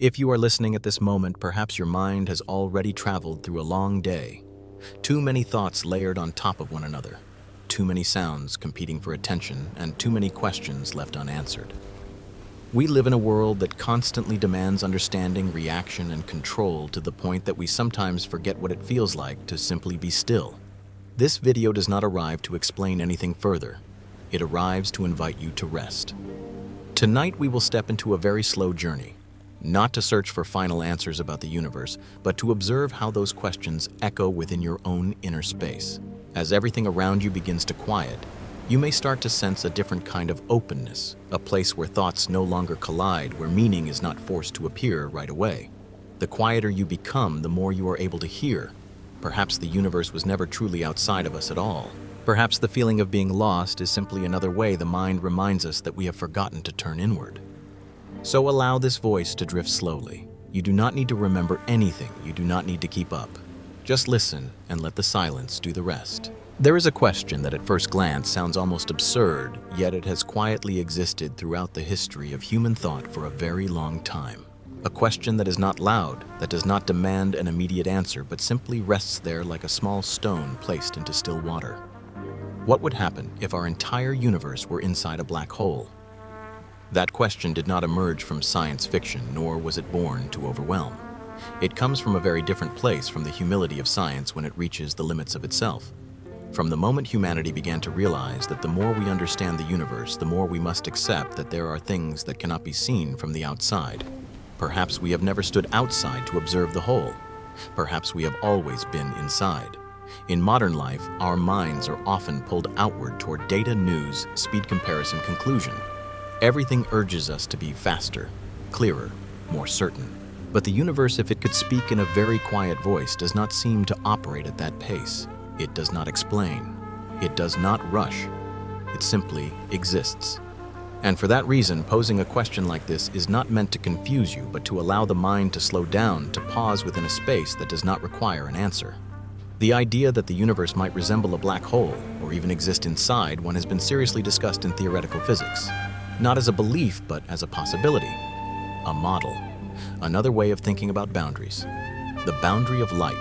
If you are listening at this moment, perhaps your mind has already traveled through a long day. Too many thoughts layered on top of one another. Too many sounds competing for attention, and too many questions left unanswered. We live in a world that constantly demands understanding, reaction, and control to the point that we sometimes forget what it feels like to simply be still. This video does not arrive to explain anything further. It arrives to invite you to rest. Tonight we will step into a very slow journey, not to search for final answers about the universe, but to observe how those questions echo within your own inner space. As everything around you begins to quiet, you may start to sense a different kind of openness, a place where thoughts no longer collide, where meaning is not forced to appear right away. The quieter you become, the more you are able to hear. Perhaps the universe was never truly outside of us at all. Perhaps the feeling of being lost is simply another way the mind reminds us that we have forgotten to turn inward. So allow this voice to drift slowly. You do not need to remember anything. You do not need to keep up. Just listen and let the silence do the rest. There is a question that at first glance sounds almost absurd, yet it has quietly existed throughout the history of human thought for a very long time. A question that is not loud, that does not demand an immediate answer, but simply rests there like a small stone placed into still water. What would happen if our entire universe were inside a black hole? That question did not emerge from science fiction, nor was it born to overwhelm. It comes from a very different place from the humility of science when it reaches the limits of itself. From the moment humanity began to realize that the more we understand the universe, the more we must accept that there are things that cannot be seen from the outside. Perhaps we have never stood outside to observe the whole. Perhaps we have always been inside. In modern life, our minds are often pulled outward toward data, news, speed comparison, conclusion. Everything urges us to be faster, clearer, more certain. But the universe, if it could speak in a very quiet voice, does not seem to operate at that pace. It does not explain. It does not rush. It simply exists. And for that reason, posing a question like this is not meant to confuse you, but to allow the mind to slow down, to pause within a space that does not require an answer. The idea that the universe might resemble a black hole, or even exist inside one, has been seriously discussed in theoretical physics. Not as a belief, but as a possibility. A model. Another way of thinking about boundaries. The boundary of light.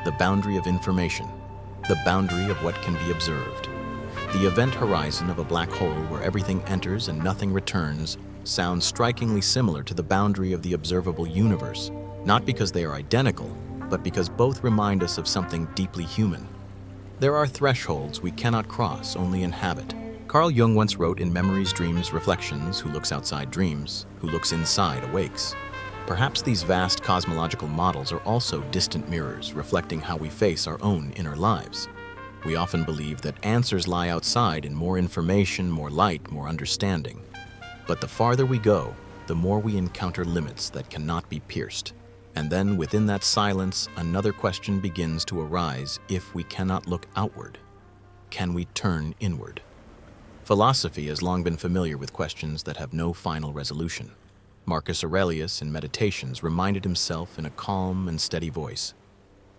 The boundary of information. The boundary of what can be observed. The event horizon of a black hole where everything enters and nothing returns sounds strikingly similar to the boundary of the observable universe, not because they are identical, but because both remind us of something deeply human. There are thresholds we cannot cross, only inhabit. Carl Jung once wrote in Memories, Dreams, Reflections, "Who looks outside dreams, who looks inside awakes." Perhaps these vast cosmological models are also distant mirrors reflecting how we face our own inner lives. We often believe that answers lie outside in more information, more light, more understanding. But the farther we go, the more we encounter limits that cannot be pierced. And then within that silence, another question begins to arise. If we cannot look outward, can we turn inward? Philosophy has long been familiar with questions that have no final resolution. Marcus Aurelius, in Meditations, reminded himself in a calm and steady voice,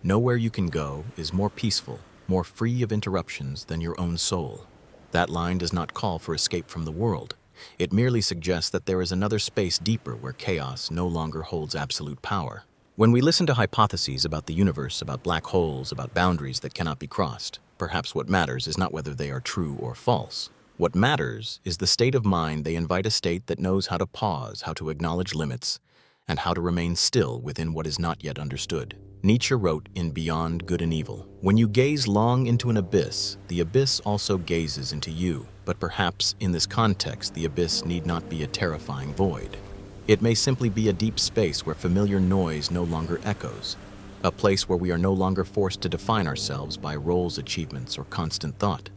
"Nowhere you can go is more peaceful, more free of interruptions than your own soul." That line does not call for escape from the world. It merely suggests that there is another space deeper where chaos no longer holds absolute power. When we listen to hypotheses about the universe, about black holes, about boundaries that cannot be crossed, perhaps what matters is not whether they are true or false. What matters is the state of mind they invite, a state that knows how to pause, how to acknowledge limits, and how to remain still within what is not yet understood. Nietzsche wrote in Beyond Good and Evil, "When you gaze long into an abyss, the abyss also gazes into you. But perhaps in this context, the abyss need not be a terrifying void. It may simply be a deep space where familiar noise no longer echoes, a place where we are no longer forced to define ourselves by roles, achievements, or constant thought.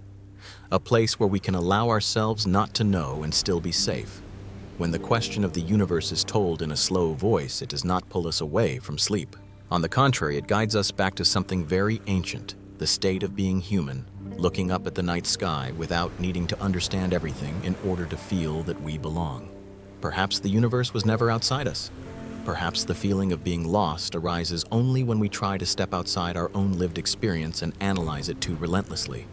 A place where we can allow ourselves not to know and still be safe. When the question of the universe is told in a slow voice, it does not pull us away from sleep. On the contrary, it guides us back to something very ancient, the state of being human, looking up at the night sky without needing to understand everything in order to feel that we belong. Perhaps the universe was never outside us. Perhaps the feeling of being lost arises only when we try to step outside our own lived experience and analyze it too relentlessly.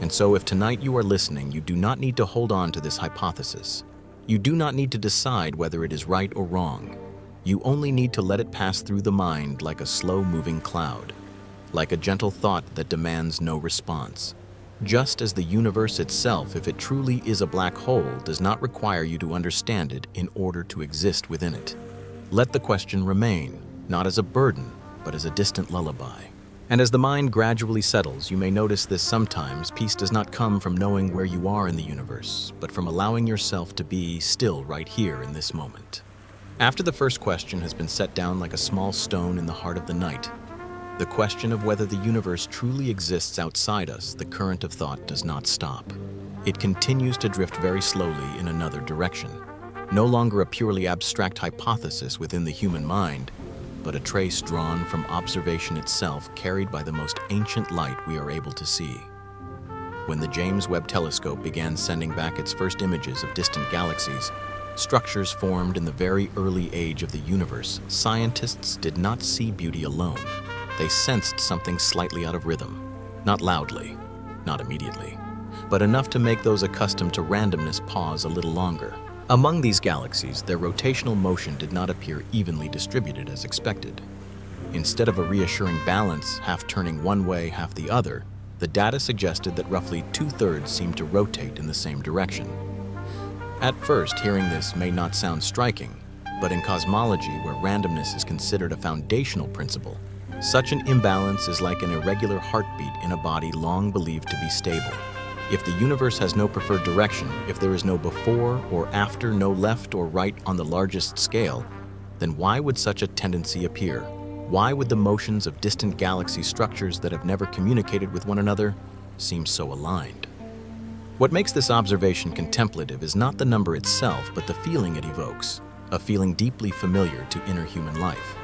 And so if tonight you are listening, you do not need to hold on to this hypothesis. You do not need to decide whether it is right or wrong. You only need to let it pass through the mind like a slow-moving cloud, like a gentle thought that demands no response. Just as the universe itself, if it truly is a black hole, does not require you to understand it in order to exist within it. Let the question remain, not as a burden, but as a distant lullaby. And as the mind gradually settles, you may notice this sometimes peace does not come from knowing where you are in the universe, but from allowing yourself to be still right here in this moment. After the first question has been set down like a small stone in the heart of the night, the question of whether the universe truly exists outside us, the current of thought does not stop. It continues to drift very slowly in another direction. No longer a purely abstract hypothesis within the human mind, but a trace drawn from observation itself, carried by the most ancient light we are able to see. When the James Webb Telescope began sending back its first images of distant galaxies, structures formed in the very early age of the universe, scientists did not see beauty alone. They sensed something slightly out of rhythm. Not loudly, not immediately, but enough to make those accustomed to randomness pause a little longer. Among these galaxies, their rotational motion did not appear evenly distributed as expected. Instead of a reassuring balance, half turning one way, half the other, the data suggested that roughly 2/3 seemed to rotate in the same direction. At first, hearing this may not sound striking, but in cosmology, where randomness is considered a foundational principle, such an imbalance is like an irregular heartbeat in a body long believed to be stable. If the universe has no preferred direction, if there is no before or after, no left or right on the largest scale, then why would such a tendency appear? Why would the motions of distant galaxy structures that have never communicated with one another seem so aligned? What makes this observation contemplative is not the number itself, but the feeling it evokes, a feeling deeply familiar to inner human life.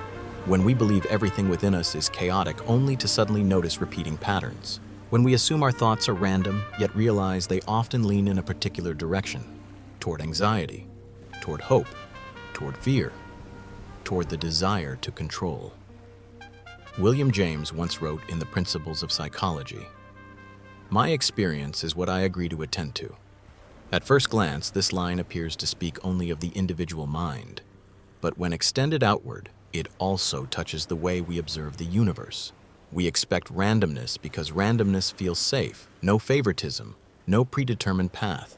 When we believe everything within us is chaotic, only to suddenly notice repeating patterns. When we assume our thoughts are random, yet realize they often lean in a particular direction, toward anxiety, toward hope, toward fear, toward the desire to control. William James once wrote in The Principles of Psychology, "My experience is what I agree to attend to." At first glance, this line appears to speak only of the individual mind, but when extended outward, it also touches the way we observe the universe. We expect randomness because randomness feels safe, no favoritism, no predetermined path.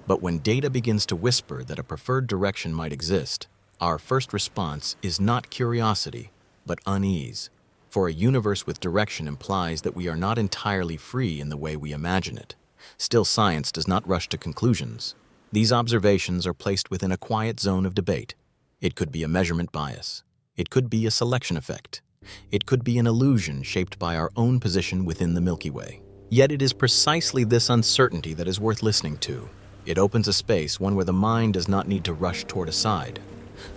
But when data begins to whisper that a preferred direction might exist, our first response is not curiosity, but unease. For a universe with direction implies that we are not entirely free in the way we imagine it. Still, science does not rush to conclusions. These observations are placed within a quiet zone of debate. It could be a measurement bias. It could be a selection effect. It could be an illusion shaped by our own position within the Milky Way. Yet it is precisely this uncertainty that is worth listening to. It opens a space, one where the mind does not need to rush toward a side.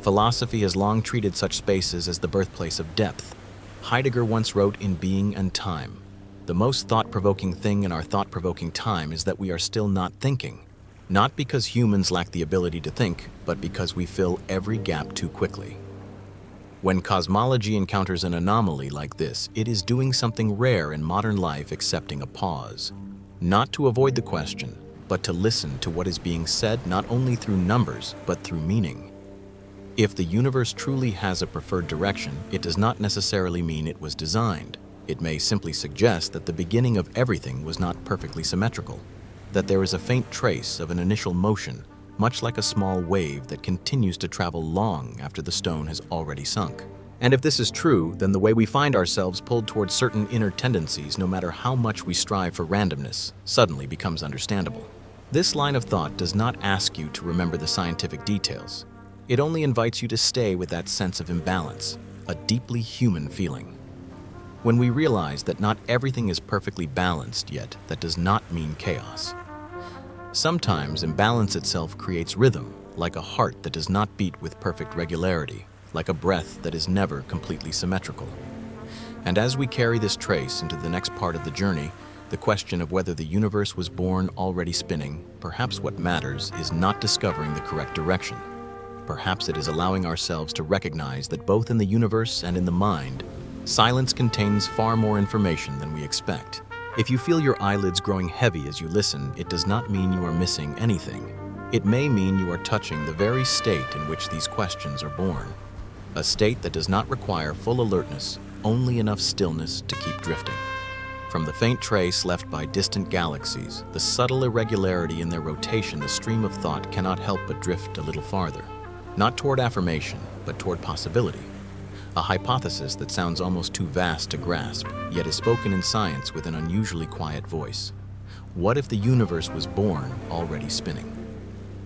Philosophy has long treated such spaces as the birthplace of depth. Heidegger once wrote in Being and Time, "The most thought-provoking thing in our thought-provoking time is that we are still not thinking. Not because humans lack the ability to think, but because we fill every gap too quickly." When cosmology encounters an anomaly like this, it is doing something rare in modern life, accepting a pause. Not to avoid the question, but to listen to what is being said not only through numbers, but through meaning. If the universe truly has a preferred direction, it does not necessarily mean it was designed. It may simply suggest that the beginning of everything was not perfectly symmetrical, that there is a faint trace of an initial motion, much like a small wave that continues to travel long after the stone has already sunk. And if this is true, then the way we find ourselves pulled towards certain inner tendencies, no matter how much we strive for randomness, suddenly becomes understandable. This line of thought does not ask you to remember the scientific details. It only invites you to stay with that sense of imbalance, a deeply human feeling. When we realize that not everything is perfectly balanced, yet that does not mean chaos. Sometimes imbalance itself creates rhythm, like a heart that does not beat with perfect regularity, like a breath that is never completely symmetrical. And as we carry this trace into the next part of the journey, the question of whether the universe was born already spinning, perhaps what matters is not discovering the correct direction. Perhaps it is allowing ourselves to recognize that both in the universe and in the mind, silence contains far more information than we expect. If you feel your eyelids growing heavy as you listen, it does not mean you are missing anything. It may mean you are touching the very state in which these questions are born. a state that does not require full alertness, only enough stillness to keep drifting. From the faint trace left by distant galaxies, the subtle irregularity in their rotation, the stream of thought cannot help but drift a little farther. Not toward affirmation, but toward possibility. A hypothesis that sounds almost too vast to grasp, yet is spoken in science with an unusually quiet voice. What if the universe was born already spinning?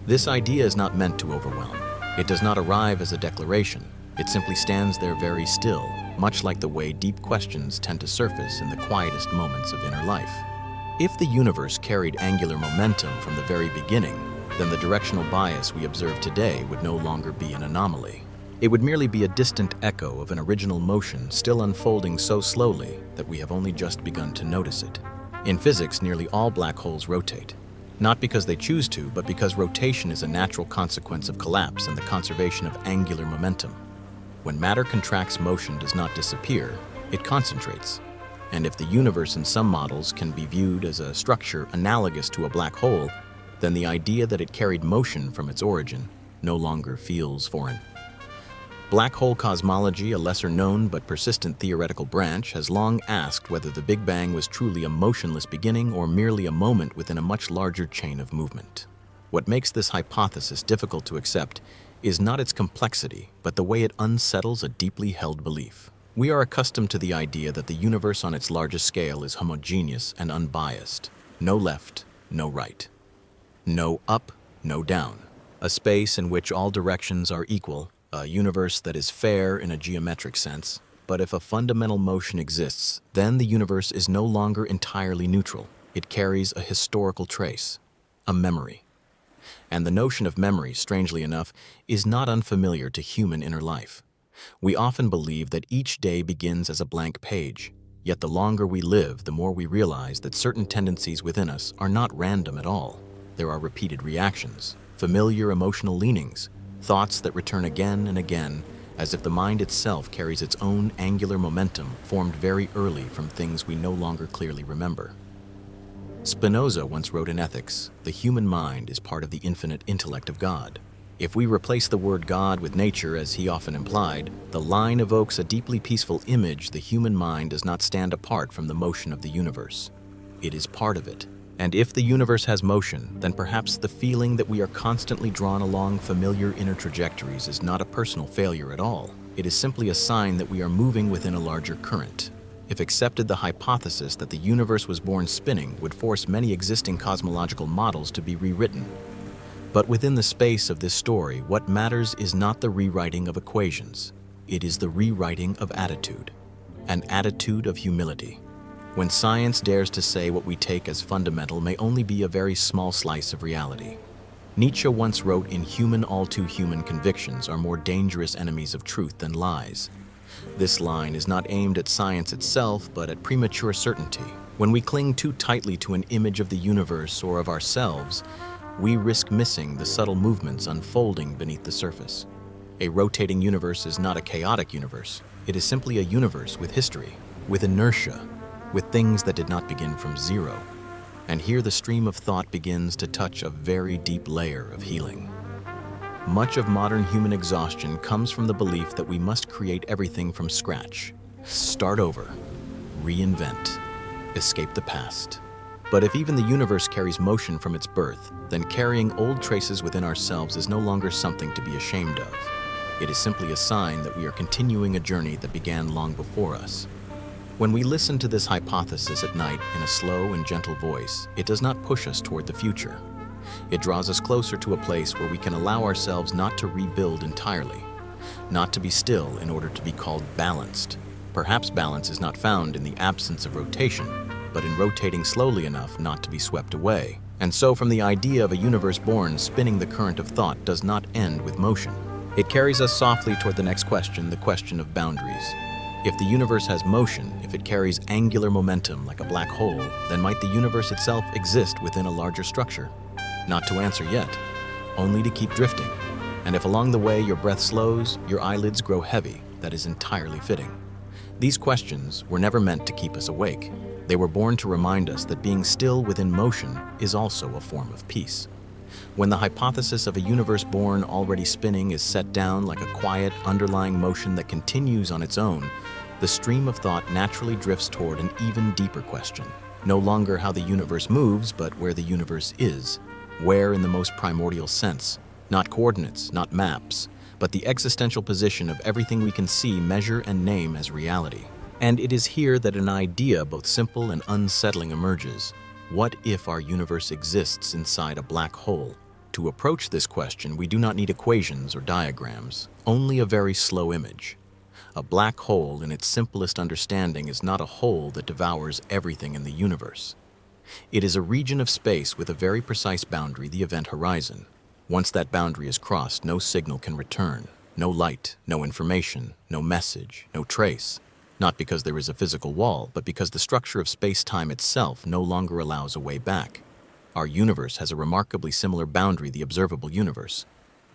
This idea is not meant to overwhelm. It does not arrive as a declaration. It simply stands there very still, much like the way deep questions tend to surface in the quietest moments of inner life. If the universe carried angular momentum from the very beginning, then the directional bias we observe today would no longer be an anomaly. It would merely be a distant echo of an original motion still unfolding so slowly that we have only just begun to notice it. In physics, nearly all black holes rotate. Not because they choose to, but because rotation is a natural consequence of collapse and the conservation of angular momentum. When matter contracts, motion does not disappear, it concentrates. And if the universe in some models can be viewed as a structure analogous to a black hole, then the idea that it carried motion from its origin no longer feels foreign. Black hole cosmology, a lesser-known but persistent theoretical branch, has long asked whether the Big Bang was truly a motionless beginning or merely a moment within a much larger chain of movement. What makes this hypothesis difficult to accept is not its complexity, but the way it unsettles a deeply held belief. We are accustomed to the idea that the universe on its largest scale is homogeneous and unbiased. No left, no right. No up, no down. A space in which all directions are equal, a universe that is fair in a geometric sense. But if a fundamental motion exists, then the universe is no longer entirely neutral. It carries a historical trace, a memory. And the notion of memory, strangely enough, is not unfamiliar to human inner life. We often believe that each day begins as a blank page, yet the longer we live, the more we realize that certain tendencies within us are not random at all. There are repeated reactions, familiar emotional leanings, thoughts that return again and again, as if the mind itself carries its own angular momentum formed very early from things we no longer clearly remember. Spinoza once wrote in Ethics, "The human mind is part of the infinite intellect of God." If we replace the word God with nature, as he often implied, the line evokes a deeply peaceful image. The human mind does not stand apart from the motion of the universe. It is part of it. And if the universe has motion, then perhaps the feeling that we are constantly drawn along familiar inner trajectories is not a personal failure at all. It is simply a sign that we are moving within a larger current. If accepted, the hypothesis that the universe was born spinning would force many existing cosmological models to be rewritten. But within the space of this story, what matters is not the rewriting of equations. It is the rewriting of attitude, an attitude of humility. When science dares to say what we take as fundamental may only be a very small slice of reality. Nietzsche once wrote, "In human, all too human convictions are more dangerous enemies of truth than lies." This line is not aimed at science itself, but at premature certainty. When we cling too tightly to an image of the universe or of ourselves, we risk missing the subtle movements unfolding beneath the surface. A rotating universe is not a chaotic universe. It is simply a universe with history, with inertia, with things that did not begin from zero. And here the stream of thought begins to touch a very deep layer of healing. Much of modern human exhaustion comes from the belief that we must create everything from scratch, start over, reinvent, escape the past. But if even the universe carries motion from its birth, then carrying old traces within ourselves is no longer something to be ashamed of. It is simply a sign that we are continuing a journey that began long before us. When we listen to this hypothesis at night in a slow and gentle voice, it does not push us toward the future. It draws us closer to a place where we can allow ourselves not to rebuild entirely, not to be still in order to be called balanced. Perhaps balance is not found in the absence of rotation, but in rotating slowly enough not to be swept away. And so from the idea of a universe born spinning, the current of thought does not end with motion. It carries us softly toward the next question, the question of boundaries. If the universe has motion, if it carries angular momentum like a black hole, then might the universe itself exist within a larger structure? Not to answer yet, only to keep drifting. And if along the way your breath slows, your eyelids grow heavy, that is entirely fitting. These questions were never meant to keep us awake. They were born to remind us that being still within motion is also a form of peace. When the hypothesis of a universe born already spinning is set down like a quiet, underlying motion that continues on its own, the stream of thought naturally drifts toward an even deeper question. No longer how the universe moves, but where the universe is. Where in the most primordial sense. Not coordinates, not maps, but the existential position of everything we can see, measure, and name as reality. And it is here that an idea both simple and unsettling emerges. What if our universe exists inside a black hole? To approach this question, we do not need equations or diagrams, only a very slow image. A black hole, in its simplest understanding, is not a hole that devours everything in the universe. It is a region of space with a very precise boundary, the event horizon. Once that boundary is crossed, no signal can return. No light, no information, no message, no trace. Not because there is a physical wall, but because the structure of space-time itself no longer allows a way back. Our universe has a remarkably similar boundary, the observable universe.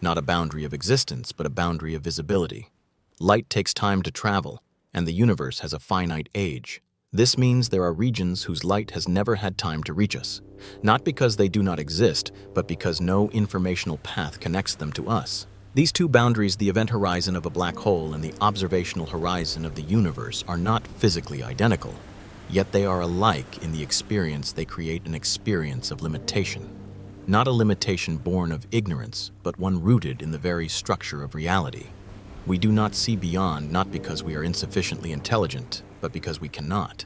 Not a boundary of existence, but a boundary of visibility. Light takes time to travel, and the universe has a finite age. This means there are regions whose light has never had time to reach us, not because they do not exist, but because no informational path connects them to us. These two boundaries, the event horizon of a black hole and the observational horizon of the universe, are not physically identical, yet they are alike in the experience. They create an experience of limitation. Not a limitation born of ignorance, but one rooted in the very structure of reality. We do not see beyond, not because we are insufficiently intelligent, but because we cannot.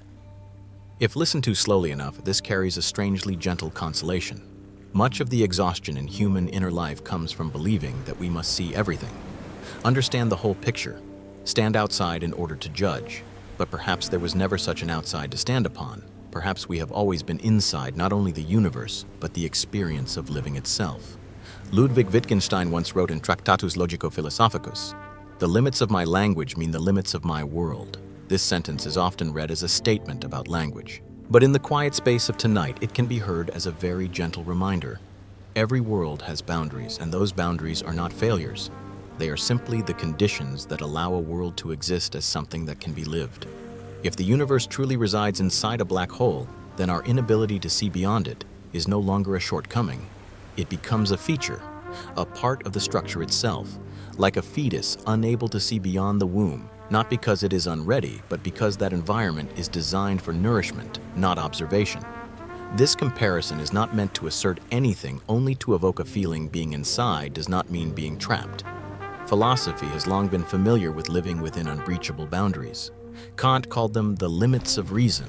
If listened to slowly enough, this carries a strangely gentle consolation. Much of the exhaustion in human inner life comes from believing that we must see everything, understand the whole picture, stand outside in order to judge. But perhaps there was never such an outside to stand upon. Perhaps we have always been inside not only the universe, but the experience of living itself. Ludwig Wittgenstein once wrote in Tractatus Logico-Philosophicus, "The limits of my language mean the limits of my world." This sentence is often read as a statement about language. But in the quiet space of tonight, it can be heard as a very gentle reminder. Every world has boundaries, and those boundaries are not failures. They are simply the conditions that allow a world to exist as something that can be lived. If the universe truly resides inside a black hole, then our inability to see beyond it is no longer a shortcoming. It becomes a feature, a part of the structure itself, like a fetus unable to see beyond the womb. Not because it is unready, but because that environment is designed for nourishment, not observation. This comparison is not meant to assert anything, only to evoke a feeling. Being inside does not mean being trapped. Philosophy has long been familiar with living within unreachable boundaries. Kant called them the limits of reason.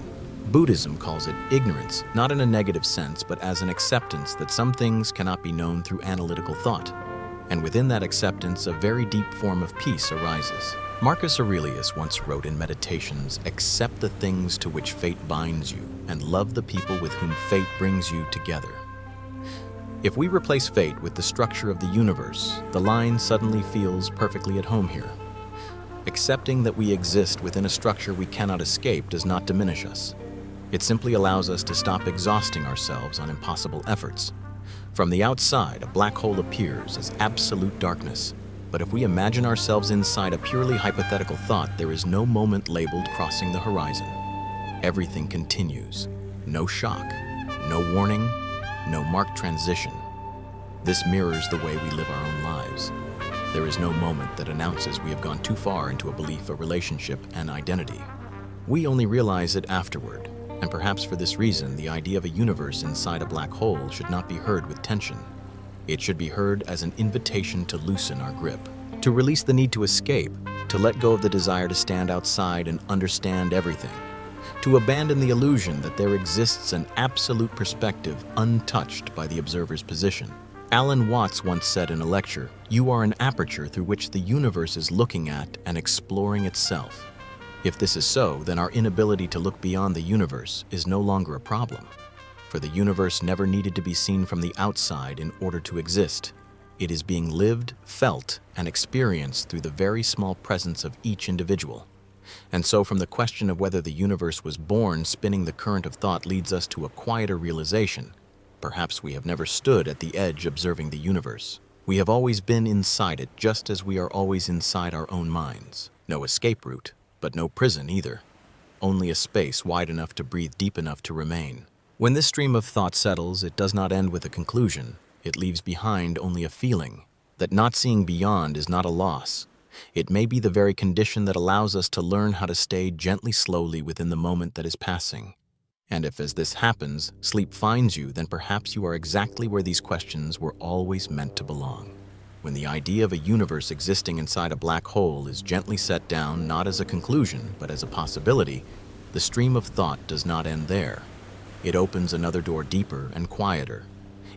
Buddhism calls it ignorance, not in a negative sense, but as an acceptance that some things cannot be known through analytical thought. And within that acceptance, a very deep form of peace arises. Marcus Aurelius once wrote in Meditations, "Accept the things to which fate binds you, and love the people with whom fate brings you together." If we replace fate with the structure of the universe, the line suddenly feels perfectly at home here. Accepting that we exist within a structure we cannot escape does not diminish us. It simply allows us to stop exhausting ourselves on impossible efforts. From the outside, a black hole appears as absolute darkness. But if we imagine ourselves inside a purely hypothetical thought, there is no moment labeled crossing the horizon. Everything continues. No shock, no warning, no marked transition. This mirrors the way we live our own lives. There is no moment that announces we have gone too far into a belief, a relationship, an identity. We only realize it afterward, and perhaps for this reason, the idea of a universe inside a black hole should not be heard with tension. It should be heard as an invitation to loosen our grip, to release the need to escape, to let go of the desire to stand outside and understand everything, to abandon the illusion that there exists an absolute perspective untouched by the observer's position. Alan Watts once said in a lecture, "You are an aperture through which the universe is looking at and exploring itself." If this is so, then our inability to look beyond the universe is no longer a problem. For the universe never needed to be seen from the outside in order to exist. It is being lived, felt, and experienced through the very small presence of each individual. And so from the question of whether the universe was born, spinning the current of thought leads us to a quieter realization. Perhaps we have never stood at the edge observing the universe. We have always been inside it, just as we are always inside our own minds. No escape route, but no prison either. Only a space wide enough to breathe, deep enough to remain. When this stream of thought settles, it does not end with a conclusion. It leaves behind only a feeling that not seeing beyond is not a loss. It may be the very condition that allows us to learn how to stay gently slowly within the moment that is passing. And if as this happens, sleep finds you, then perhaps you are exactly where these questions were always meant to belong. When the idea of a universe existing inside a black hole is gently set down not as a conclusion, but as a possibility, the stream of thought does not end there. It opens another door deeper and quieter.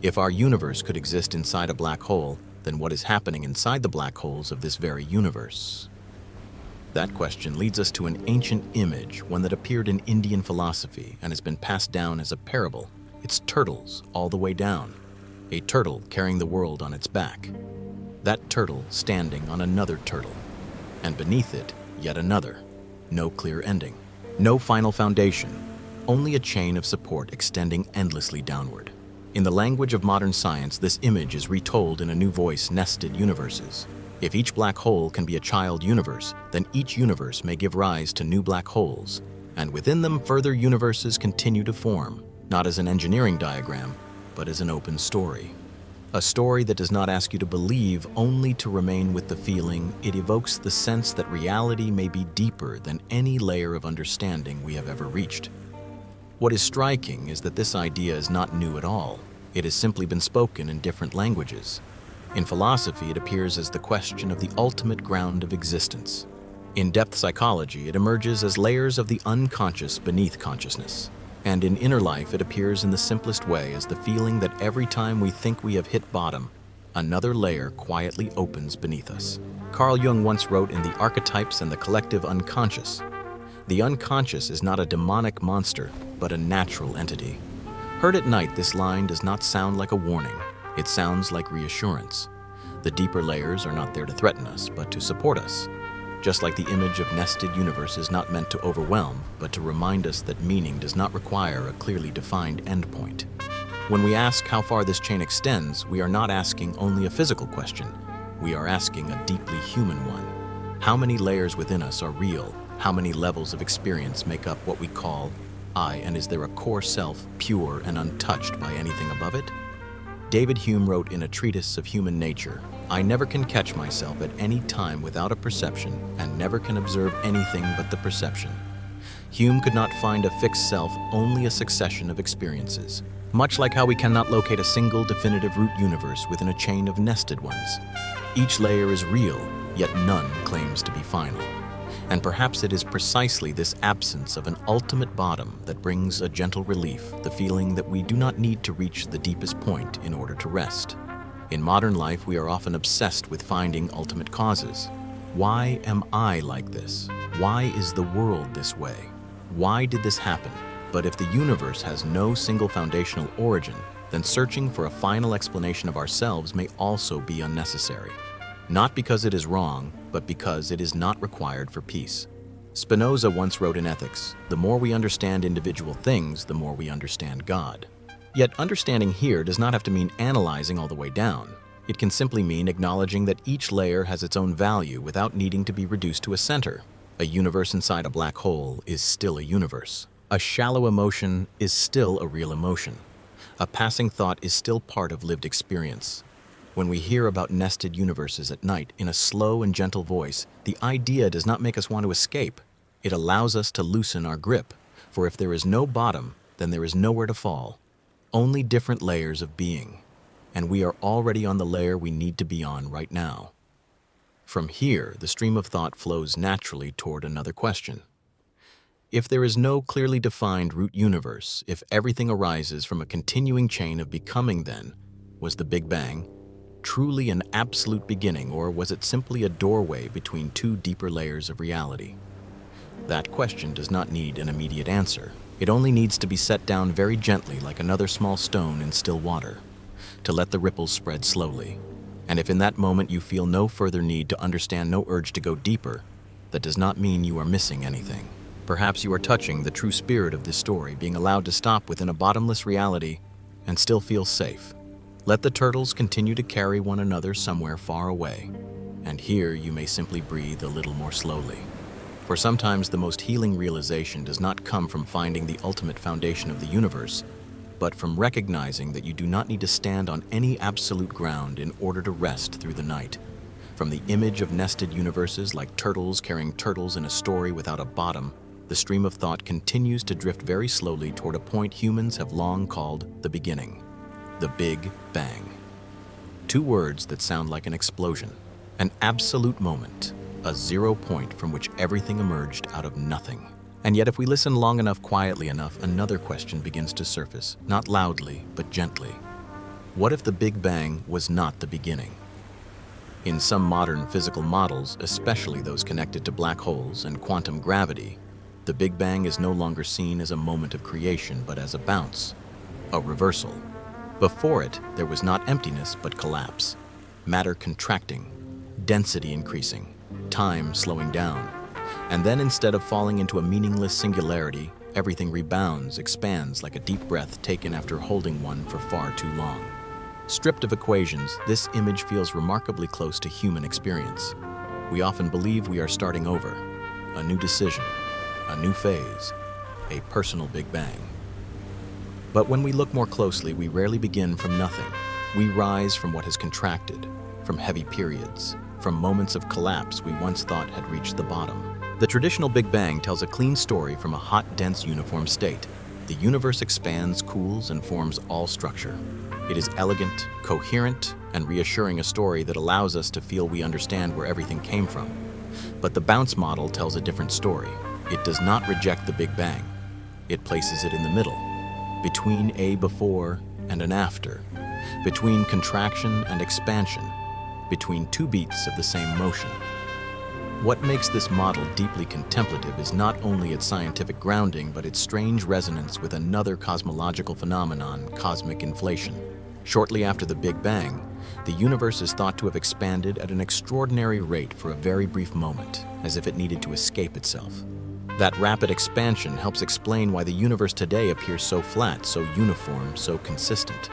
If our universe could exist inside a black hole, then what is happening inside the black holes of this very universe? That question leads us to an ancient image, one that appeared in Indian philosophy and has been passed down as a parable. It's turtles all the way down. A turtle carrying the world on its back. That turtle standing on another turtle. And beneath it, yet another. No clear ending. No final foundation. Only a chain of support extending endlessly downward. In the language of modern science, this image is retold in a new voice: nested universes. If each black hole can be a child universe, then each universe may give rise to new black holes, and within them further universes continue to form, not as an engineering diagram, but as an open story. A story that does not ask you to believe, only to remain with the feeling. It evokes the sense that reality may be deeper than any layer of understanding we have ever reached. What is striking is that this idea is not new at all. It has simply been spoken in different languages. In philosophy, it appears as the question of the ultimate ground of existence. In depth psychology, it emerges as layers of the unconscious beneath consciousness. And in inner life, it appears in the simplest way as the feeling that every time we think we have hit bottom, another layer quietly opens beneath us. Carl Jung once wrote in The Archetypes and the Collective Unconscious, "The unconscious is not a demonic monster, but a natural entity." Heard at night, this line does not sound like a warning. It sounds like reassurance. The deeper layers are not there to threaten us, but to support us. Just like the image of nested universe is not meant to overwhelm, but to remind us that meaning does not require a clearly defined endpoint. When we ask how far this chain extends, we are not asking only a physical question. We are asking a deeply human one. How many layers within us are real? How many levels of experience make up what we call I, and is there a core self, pure and untouched by anything above it? David Hume wrote in a treatise of human nature, "I never can catch myself at any time without a perception, and never can observe anything but the perception." Hume could not find a fixed self, only a succession of experiences. Much like how we cannot locate a single definitive root universe within a chain of nested ones. Each layer is real, yet none claims to be final. And perhaps it is precisely this absence of an ultimate bottom that brings a gentle relief, the feeling that we do not need to reach the deepest point in order to rest. In modern life, we are often obsessed with finding ultimate causes. Why am I like this? Why is the world this way? Why did this happen? But if the universe has no single foundational origin, then searching for a final explanation of ourselves may also be unnecessary. Not because it is wrong, but because it is not required for peace. Spinoza once wrote in Ethics, "The more we understand individual things, the more we understand God." Yet understanding here does not have to mean analyzing all the way down. It can simply mean acknowledging that each layer has its own value without needing to be reduced to a center. A universe inside a black hole is still a universe. A shallow emotion is still a real emotion. A passing thought is still part of lived experience. When we hear about nested universes at night in a slow and gentle voice, the idea does not make us want to escape. It allows us to loosen our grip, for if there is no bottom, then there is nowhere to fall. Only different layers of being, and we are already on the layer we need to be on right now. From here, the stream of thought flows naturally toward another question. If there is no clearly defined root universe, if everything arises from a continuing chain of becoming, then was the Big Bang truly an absolute beginning, or was it simply a doorway between two deeper layers of reality? That question does not need an immediate answer. It only needs to be set down very gently, like another small stone in still water, to let the ripples spread slowly. And if in that moment you feel no further need to understand, no urge to go deeper, that does not mean you are missing anything. Perhaps you are touching the true spirit of this story, being allowed to stop within a bottomless reality and still feel safe. Let the turtles continue to carry one another somewhere far away, and here you may simply breathe a little more slowly. For sometimes the most healing realization does not come from finding the ultimate foundation of the universe, but from recognizing that you do not need to stand on any absolute ground in order to rest through the night. From the image of nested universes like turtles carrying turtles in a story without a bottom, the stream of thought continues to drift very slowly toward a point humans have long called the beginning, the Big Bang. Two words that sound like an explosion, an absolute moment, a 0 point from which everything emerged out of nothing. And yet if we listen long enough, quietly enough, another question begins to surface, not loudly, but gently. What if the Big Bang was not the beginning? In some modern physical models, especially those connected to black holes and quantum gravity, the Big Bang is no longer seen as a moment of creation, but as a bounce, a reversal. Before it, there was not emptiness, but collapse, matter contracting, density increasing, time slowing down. And then instead of falling into a meaningless singularity, everything rebounds, expands like a deep breath taken after holding one for far too long. Stripped of equations, this image feels remarkably close to human experience. We often believe we are starting over, a new decision, a new phase, a personal Big Bang. But when we look more closely, we rarely begin from nothing. We rise from what has contracted, from heavy periods, from moments of collapse we once thought had reached the bottom. The traditional Big Bang tells a clean story from a hot, dense, uniform state. The universe expands, cools, and forms all structure. It is elegant, coherent, and reassuring, a story that allows us to feel we understand where everything came from. But the bounce model tells a different story. It does not reject the Big Bang. It places it in the middle, between a before and an after, between contraction and expansion, between two beats of the same motion. What makes this model deeply contemplative is not only its scientific grounding, but its strange resonance with another cosmological phenomenon, cosmic inflation. Shortly after the Big Bang, the universe is thought to have expanded at an extraordinary rate for a very brief moment, as if it needed to escape itself. That rapid expansion helps explain why the universe today appears so flat, so uniform, so consistent.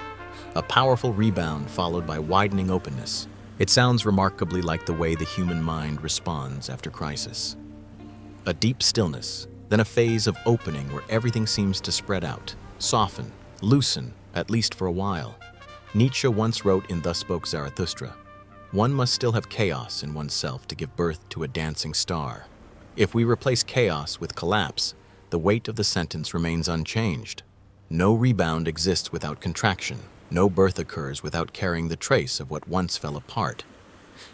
A powerful rebound followed by widening openness. It sounds remarkably like the way the human mind responds after crisis. A deep stillness, then a phase of opening where everything seems to spread out, soften, loosen, at least for a while. Nietzsche once wrote in Thus Spoke Zarathustra, "One must still have chaos in oneself to give birth to a dancing star." If we replace chaos with collapse, the weight of the sentence remains unchanged. No rebound exists without contraction. No birth occurs without carrying the trace of what once fell apart.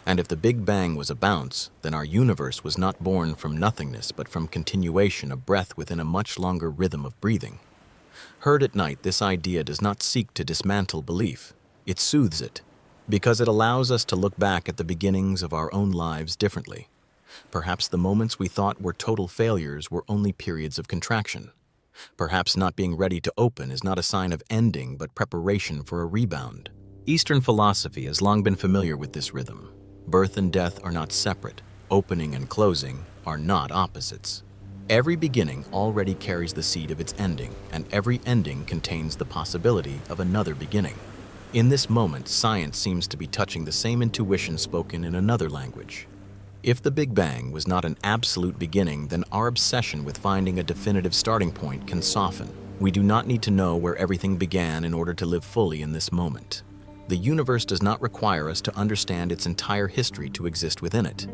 And if the Big Bang was a bounce, then our universe was not born from nothingness, but from continuation, a breath within a much longer rhythm of breathing. Heard at night, this idea does not seek to dismantle belief. It soothes it, because it allows us to look back at the beginnings of our own lives differently. Perhaps the moments we thought were total failures were only periods of contraction. Perhaps not being ready to open is not a sign of ending, but preparation for a rebound. Eastern philosophy has long been familiar with this rhythm. Birth and death are not separate. Opening and closing are not opposites. Every beginning already carries the seed of its ending, and every ending contains the possibility of another beginning. In this moment, science seems to be touching the same intuition spoken in another language. If the Big Bang was not an absolute beginning, then our obsession with finding a definitive starting point can soften. We do not need to know where everything began in order to live fully in this moment. The universe does not require us to understand its entire history to exist within it.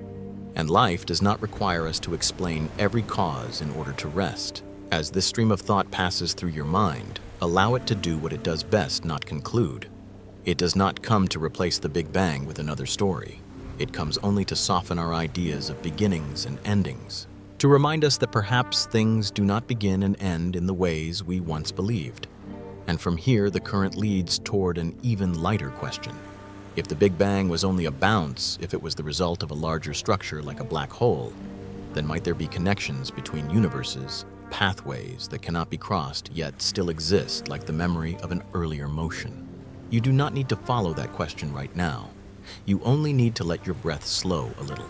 And life does not require us to explain every cause in order to rest. As this stream of thought passes through your mind, allow it to do what it does best, not conclude. It does not come to replace the Big Bang with another story. It comes only to soften our ideas of beginnings and endings, to remind us that perhaps things do not begin and end in the ways we once believed. And from here, the current leads toward an even lighter question. If the Big Bang was only a bounce, if it was the result of a larger structure like a black hole, then might there be connections between universes, pathways that cannot be crossed yet still exist like the memory of an earlier motion? You do not need to follow that question right now. You only need to let your breath slow a little,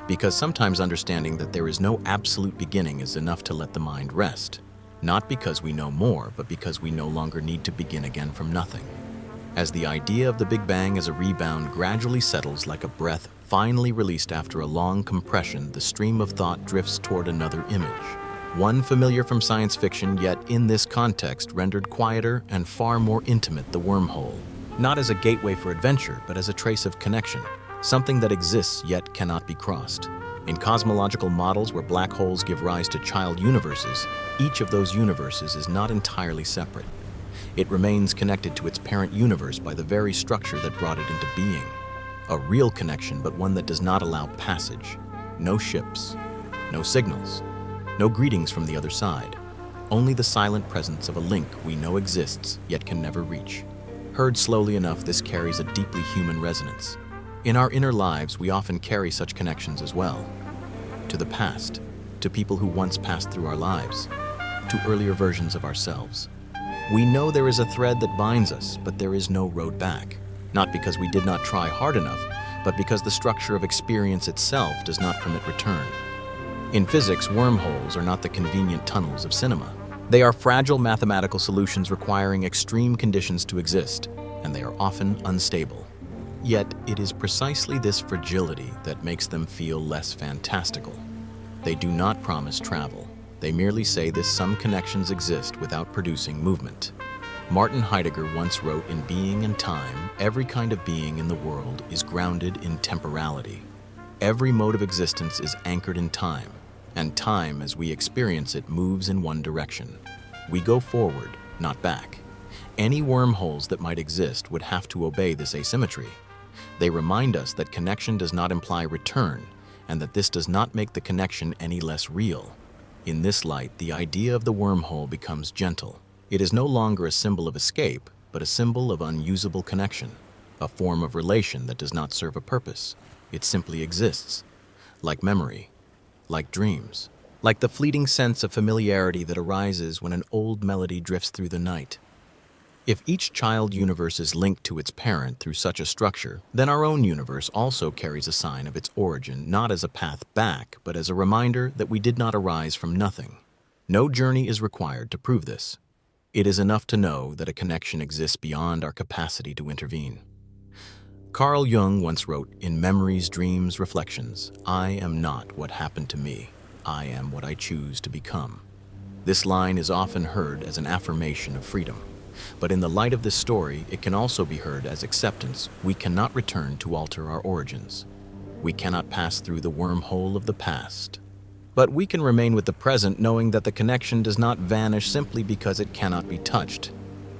because sometimes understanding that there is no absolute beginning is enough to let the mind rest, not because we know more, but because we no longer need to begin again from nothing. As the idea of the Big Bang as a rebound gradually settles like a breath finally released after a long compression, the stream of thought drifts toward another image, One familiar from science fiction, yet in this context rendered quieter and far more intimate: the wormhole. Not as a gateway for adventure, but as a trace of connection, something that exists yet cannot be crossed. In cosmological models where black holes give rise to child universes, each of those universes is not entirely separate. It remains connected to its parent universe by the very structure that brought it into being. A real connection, but one that does not allow passage. No ships, no signals, no greetings from the other side. Only the silent presence of a link we know exists, yet can never reach. Heard slowly enough, this carries a deeply human resonance. In our inner lives, we often carry such connections as well. To the past, to people who once passed through our lives, to earlier versions of ourselves. We know there is a thread that binds us, but there is no road back. Not because we did not try hard enough, but because the structure of experience itself does not permit return. In physics, wormholes are not the convenient tunnels of cinema. They are fragile mathematical solutions requiring extreme conditions to exist, and they are often unstable. Yet, it is precisely this fragility that makes them feel less fantastical. They do not promise travel. They merely say that some connections exist without producing movement. Martin Heidegger once wrote, "In being and time, every kind of being in the world is grounded in temporality. Every mode of existence is anchored in time, and time, as we experience it, moves in one direction. We go forward, not back. Any wormholes that might exist would have to obey this asymmetry. They remind us that connection does not imply return, and that this does not make the connection any less real. In this light, the idea of the wormhole becomes gentle. It is no longer a symbol of escape, but a symbol of unusable connection, a form of relation that does not serve a purpose. It simply exists, like memory, like dreams, like the fleeting sense of familiarity that arises when an old melody drifts through the night. If each child universe is linked to its parent through such a structure, then our own universe also carries a sign of its origin, not as a path back, but as a reminder that we did not arise from nothing. No journey is required to prove this. It is enough to know that a connection exists beyond our capacity to intervene. Carl Jung once wrote, "In memories, dreams, reflections, I am not what happened to me. I am what I choose to become." This line is often heard as an affirmation of freedom. But in the light of this story, it can also be heard as acceptance. We cannot return to alter our origins. We cannot pass through the wormhole of the past. But we can remain with the present, knowing that the connection does not vanish simply because it cannot be touched.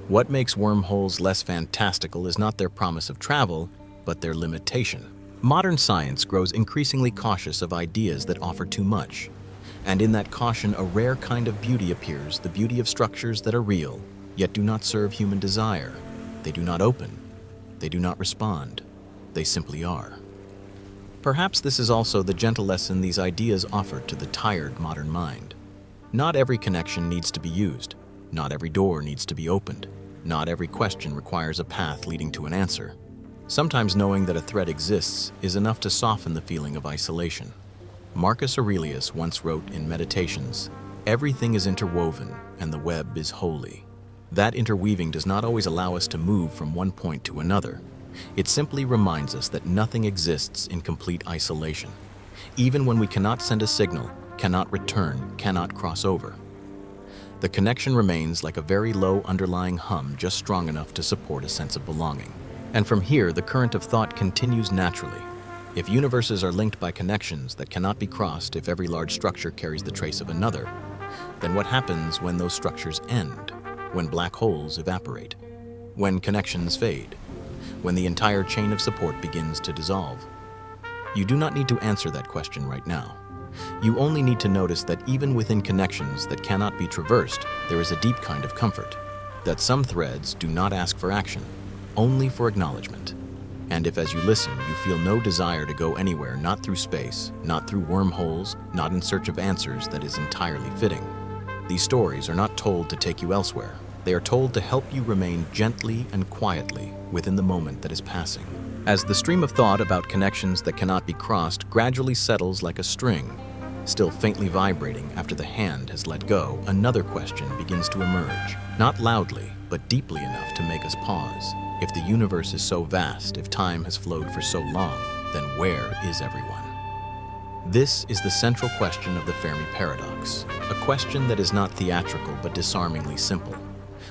What makes wormholes less fantastical is not their promise of travel, but their limitation. Modern science grows increasingly cautious of ideas that offer too much. And in that caution, a rare kind of beauty appears, the beauty of structures that are real, yet do not serve human desire. They do not open. They do not respond. They simply are. Perhaps this is also the gentle lesson these ideas offer to the tired modern mind. Not every connection needs to be used. Not every door needs to be opened. Not every question requires a path leading to an answer. Sometimes knowing that a thread exists is enough to soften the feeling of isolation. Marcus Aurelius once wrote in Meditations, "Everything is interwoven, and the web is holy." That interweaving does not always allow us to move from one point to another. It simply reminds us that nothing exists in complete isolation. Even when we cannot send a signal, cannot return, cannot cross over. The connection remains like a very low underlying hum, just strong enough to support a sense of belonging. And from here, the current of thought continues naturally. If universes are linked by connections that cannot be crossed, if every large structure carries the trace of another, then what happens when those structures end? When black holes evaporate? When connections fade? When the entire chain of support begins to dissolve? You do not need to answer that question right now. You only need to notice that even within connections that cannot be traversed, there is a deep kind of comfort. That some threads do not ask for action, only for acknowledgement. And if as you listen, you feel no desire to go anywhere, not through space, not through wormholes, not in search of answers, that is entirely fitting. These stories are not told to take you elsewhere. They are told to help you remain gently and quietly within the moment that is passing. As the stream of thought about connections that cannot be crossed gradually settles like a string, still faintly vibrating after the hand has let go, another question begins to emerge, not loudly, but deeply enough to make us pause. If the universe is so vast, if time has flowed for so long, then where is everyone? This is the central question of the Fermi paradox, a question that is not theatrical but disarmingly simple.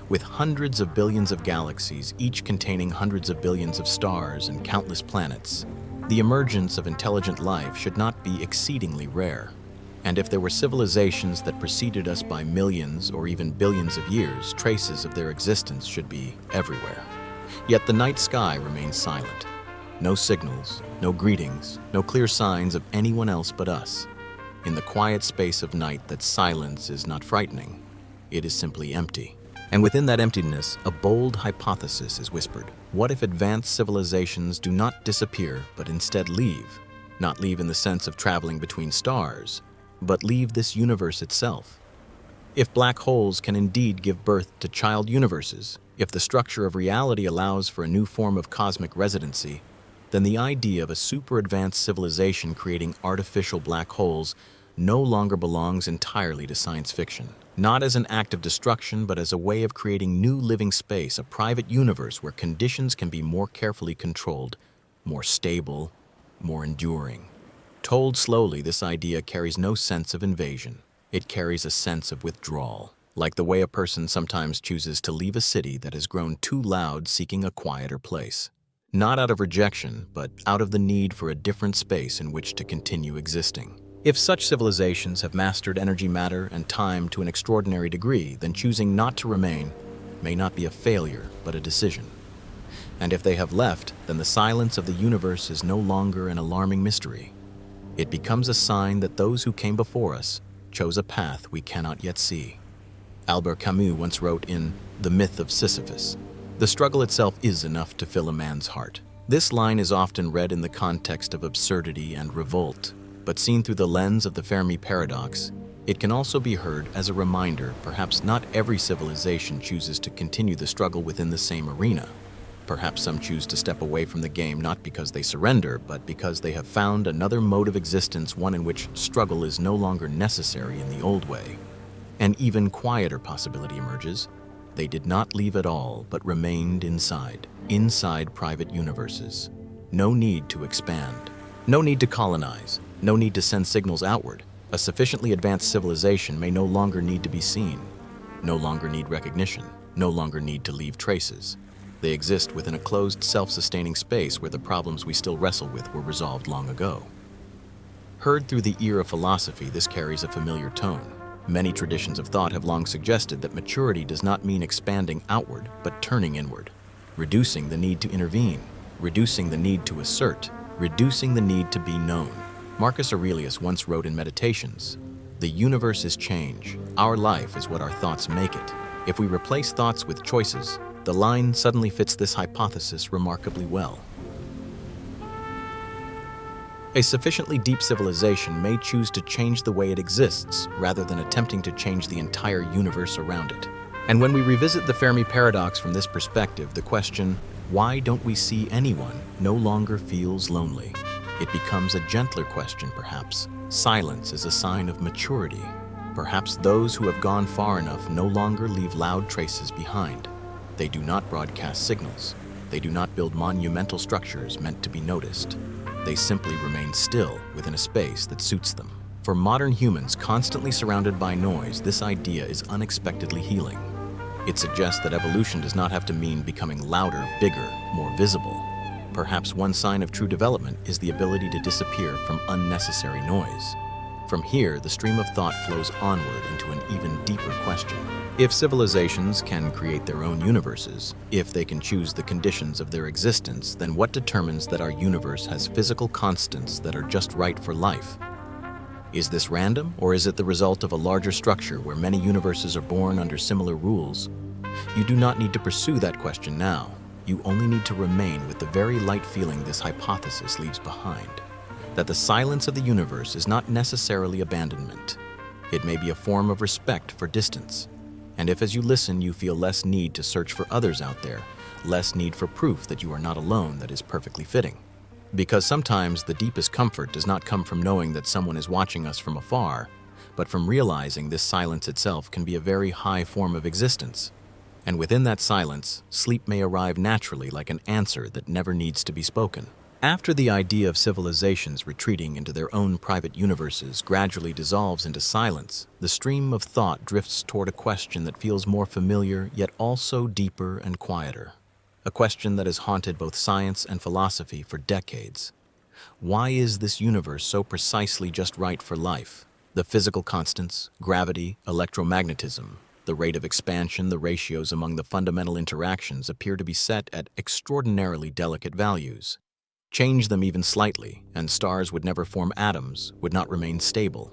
With hundreds of billions of galaxies, each containing hundreds of billions of stars and countless planets, the emergence of intelligent life should not be exceedingly rare. And if there were civilizations that preceded us by millions or even billions of years, traces of their existence should be everywhere. Yet the night sky remains silent. No signals, no greetings, no clear signs of anyone else but us. In the quiet space of night, that silence is not frightening. It is simply empty. And within that emptiness, a bold hypothesis is whispered. What if advanced civilizations do not disappear, but instead leave? Not leave in the sense of traveling between stars, but leave this universe itself. If black holes can indeed give birth to child universes, if the structure of reality allows for a new form of cosmic residency, then the idea of a super-advanced civilization creating artificial black holes no longer belongs entirely to science fiction. Not as an act of destruction, but as a way of creating new living space, a private universe where conditions can be more carefully controlled, more stable, more enduring. Told slowly, this idea carries no sense of invasion. It carries a sense of withdrawal, like the way a person sometimes chooses to leave a city that has grown too loud, seeking a quieter place. Not out of rejection, but out of the need for a different space in which to continue existing. If such civilizations have mastered energy, matter, and time to an extraordinary degree, then choosing not to remain may not be a failure, but a decision. And if they have left, then the silence of the universe is no longer an alarming mystery. It becomes a sign that those who came before us chose a path we cannot yet see. Albert Camus once wrote in The Myth of Sisyphus, "The struggle itself is enough to fill a man's heart." This line is often read in the context of absurdity and revolt, but seen through the lens of the Fermi paradox, it can also be heard as a reminder perhaps not every civilization chooses to continue the struggle within the same arena. Perhaps some choose to step away from the game not because they surrender, but because they have found another mode of existence, one in which struggle is no longer necessary in the old way. An even quieter possibility emerges. They did not leave at all, but remained inside private universes. No need to expand. No need to colonize. No need to send signals outward. A sufficiently advanced civilization may no longer need to be seen, no longer need recognition, no longer need to leave traces. They exist within a closed, self-sustaining space where the problems we still wrestle with were resolved long ago. Heard through the ear of philosophy, this carries a familiar tone. Many traditions of thought have long suggested that maturity does not mean expanding outward, but turning inward, reducing the need to intervene, reducing the need to assert, reducing the need to be known. Marcus Aurelius once wrote in Meditations, "The universe is change. Our life is what our thoughts make it. If we replace thoughts with choices, the line suddenly fits this hypothesis remarkably well." A sufficiently deep civilization may choose to change the way it exists rather than attempting to change the entire universe around it. And when we revisit the Fermi paradox from this perspective, the question, why don't we see anyone, no longer feels lonely. It becomes a gentler question, perhaps. Silence is a sign of maturity. Perhaps those who have gone far enough no longer leave loud traces behind. They do not broadcast signals. They do not build monumental structures meant to be noticed. They simply remain still within a space that suits them. For modern humans constantly surrounded by noise, this idea is unexpectedly healing. It suggests that evolution does not have to mean becoming louder, bigger, more visible. Perhaps one sign of true development is the ability to disappear from unnecessary noise. From here, the stream of thought flows onward into an even deeper question. If civilizations can create their own universes, if they can choose the conditions of their existence, then what determines that our universe has physical constants that are just right for life? Is this random, or is it the result of a larger structure where many universes are born under similar rules? You do not need to pursue that question now. You only need to remain with the very light feeling this hypothesis leaves behind, that the silence of the universe is not necessarily abandonment. It may be a form of respect for distance. And if as you listen you feel less need to search for others out there, less need for proof that you are not alone, that is perfectly fitting. Because sometimes the deepest comfort does not come from knowing that someone is watching us from afar, but from realizing this silence itself can be a very high form of existence. And within that silence, sleep may arrive naturally like an answer that never needs to be spoken. After the idea of civilizations retreating into their own private universes gradually dissolves into silence, the stream of thought drifts toward a question that feels more familiar yet also deeper and quieter. A question that has haunted both science and philosophy for decades. Why is this universe so precisely just right for life? The physical constants, gravity, electromagnetism, the rate of expansion, the ratios among the fundamental interactions appear to be set at extraordinarily delicate values. Change them even slightly, and stars would never form atoms, would not remain stable.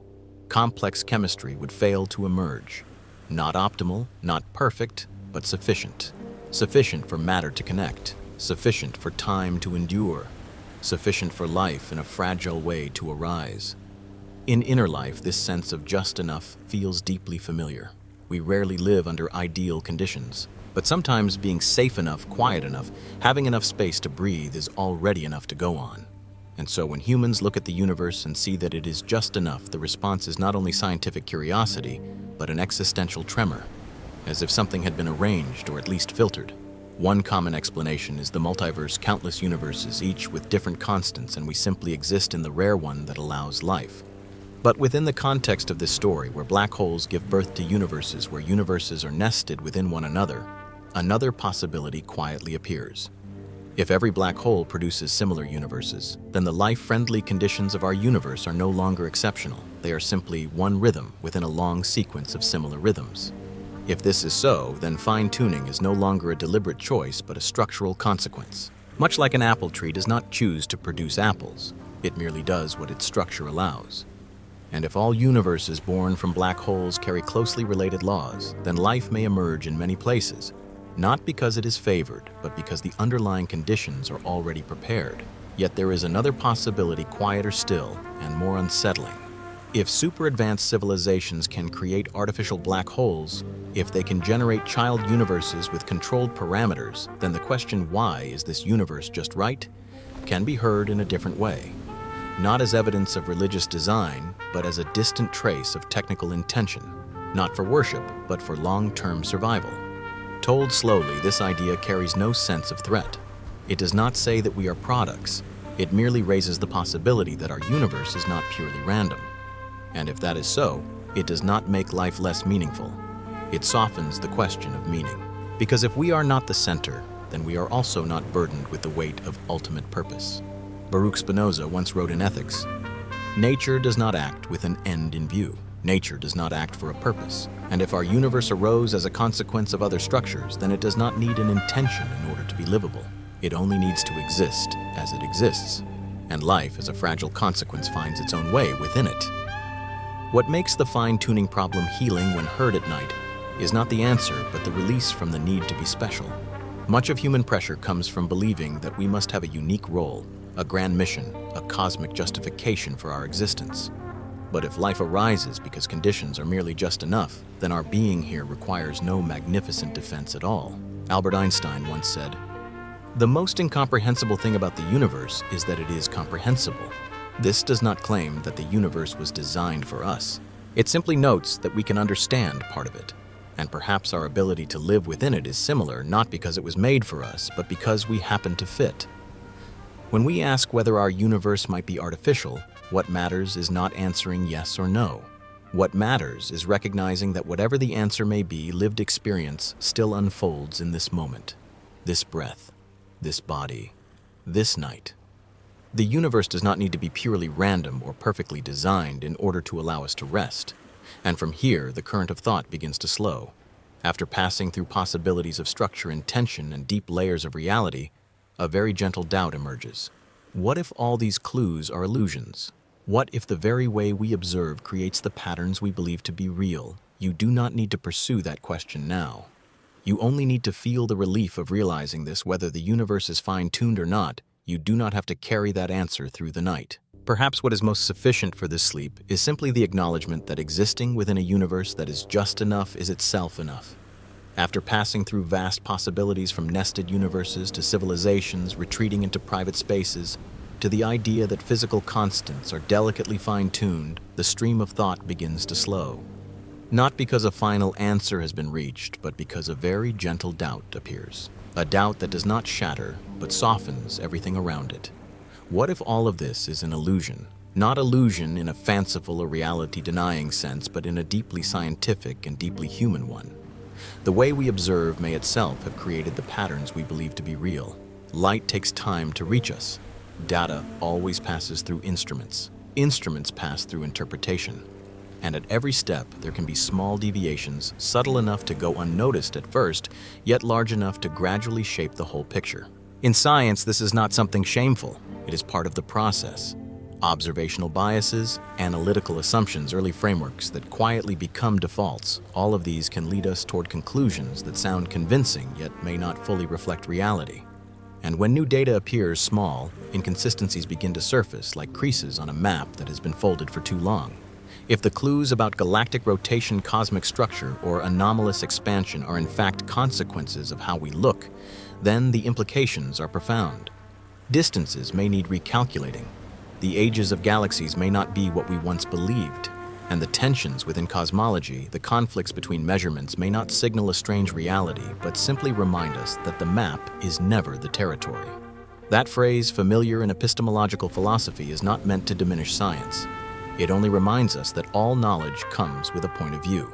Complex chemistry would fail to emerge. Not optimal, not perfect, but sufficient. Sufficient for matter to connect, sufficient for time to endure, sufficient for life in a fragile way to arise. In inner life, this sense of just enough feels deeply familiar. We rarely live under ideal conditions, but sometimes being safe enough, quiet enough, having enough space to breathe is already enough to go on. And so when humans look at the universe and see that it is just enough, the response is not only scientific curiosity, but an existential tremor, as if something had been arranged or at least filtered. One common explanation is the multiverse, countless universes, each with different constants, and we simply exist in the rare one that allows life. But within the context of this story, where black holes give birth to universes, where universes are nested within one another, another possibility quietly appears. If every black hole produces similar universes, then the life-friendly conditions of our universe are no longer exceptional. They are simply one rhythm within a long sequence of similar rhythms. If this is so, then fine-tuning is no longer a deliberate choice but a structural consequence. Much like an apple tree does not choose to produce apples, it merely does what its structure allows. And if all universes born from black holes carry closely related laws, then life may emerge in many places, not because it is favored, but because the underlying conditions are already prepared. Yet there is another possibility quieter still and more unsettling. If super-advanced civilizations can create artificial black holes, if they can generate child universes with controlled parameters, then the question, why is this universe just right, can be heard in a different way. Not as evidence of religious design, but as a distant trace of technical intention, not for worship, but for long-term survival. Told slowly, this idea carries no sense of threat. It does not say that we are products. It merely raises the possibility that our universe is not purely random. And if that is so, it does not make life less meaningful. It softens the question of meaning. Because if we are not the center, then we are also not burdened with the weight of ultimate purpose. Baruch Spinoza once wrote in Ethics, "Nature does not act with an end in view. Nature does not act for a purpose. And if our universe arose as a consequence of other structures, then it does not need an intention in order to be livable. It only needs to exist as it exists. And life, as a fragile consequence, finds its own way within it." What makes the fine-tuning problem healing when heard at night is not the answer, but the release from the need to be special. Much of human pressure comes from believing that we must have a unique role, a grand mission, a cosmic justification for our existence. But if life arises because conditions are merely just enough, then our being here requires no magnificent defense at all. Albert Einstein once said, "The most incomprehensible thing about the universe is that it is comprehensible." This does not claim that the universe was designed for us. It simply notes that we can understand part of it, and perhaps our ability to live within it is similar, not because it was made for us, but because we happen to fit. When we ask whether our universe might be artificial, what matters is not answering yes or no. What matters is recognizing that whatever the answer may be, lived experience still unfolds in this moment, this breath, this body, this night. The universe does not need to be purely random or perfectly designed in order to allow us to rest. And from here, the current of thought begins to slow. After passing through possibilities of structure and tension and deep layers of reality, a very gentle doubt emerges. What if all these clues are illusions? What if the very way we observe creates the patterns we believe to be real? You do not need to pursue that question now. You only need to feel the relief of realizing this. Whether the universe is fine-tuned or not, you do not have to carry that answer through the night. Perhaps what is most sufficient for this sleep is simply the acknowledgement that existing within a universe that is just enough is itself enough. After passing through vast possibilities, from nested universes to civilizations retreating into private spaces, to the idea that physical constants are delicately fine-tuned, the stream of thought begins to slow. Not because a final answer has been reached, but because a very gentle doubt appears. A doubt that does not shatter, but softens everything around it. What if all of this is an illusion? Not illusion in a fanciful or reality-denying sense, but in a deeply scientific and deeply human one. The way we observe may itself have created the patterns we believe to be real. Light takes time to reach us. Data always passes through instruments. Instruments pass through interpretation. And at every step, there can be small deviations, subtle enough to go unnoticed at first, yet large enough to gradually shape the whole picture. In science, this is not something shameful. It is part of the process. Observational biases, analytical assumptions, early frameworks that quietly become defaults, all of these can lead us toward conclusions that sound convincing yet may not fully reflect reality. And when new data appears small, inconsistencies begin to surface like creases on a map that has been folded for too long. If the clues about galactic rotation, cosmic structure, or anomalous expansion are in fact consequences of how we look, then the implications are profound. Distances may need recalculating. The ages of galaxies may not be what we once believed. And the tensions within cosmology, the conflicts between measurements, may not signal a strange reality, but simply remind us that the map is never the territory. That phrase, familiar in epistemological philosophy, is not meant to diminish science. It only reminds us that all knowledge comes with a point of view.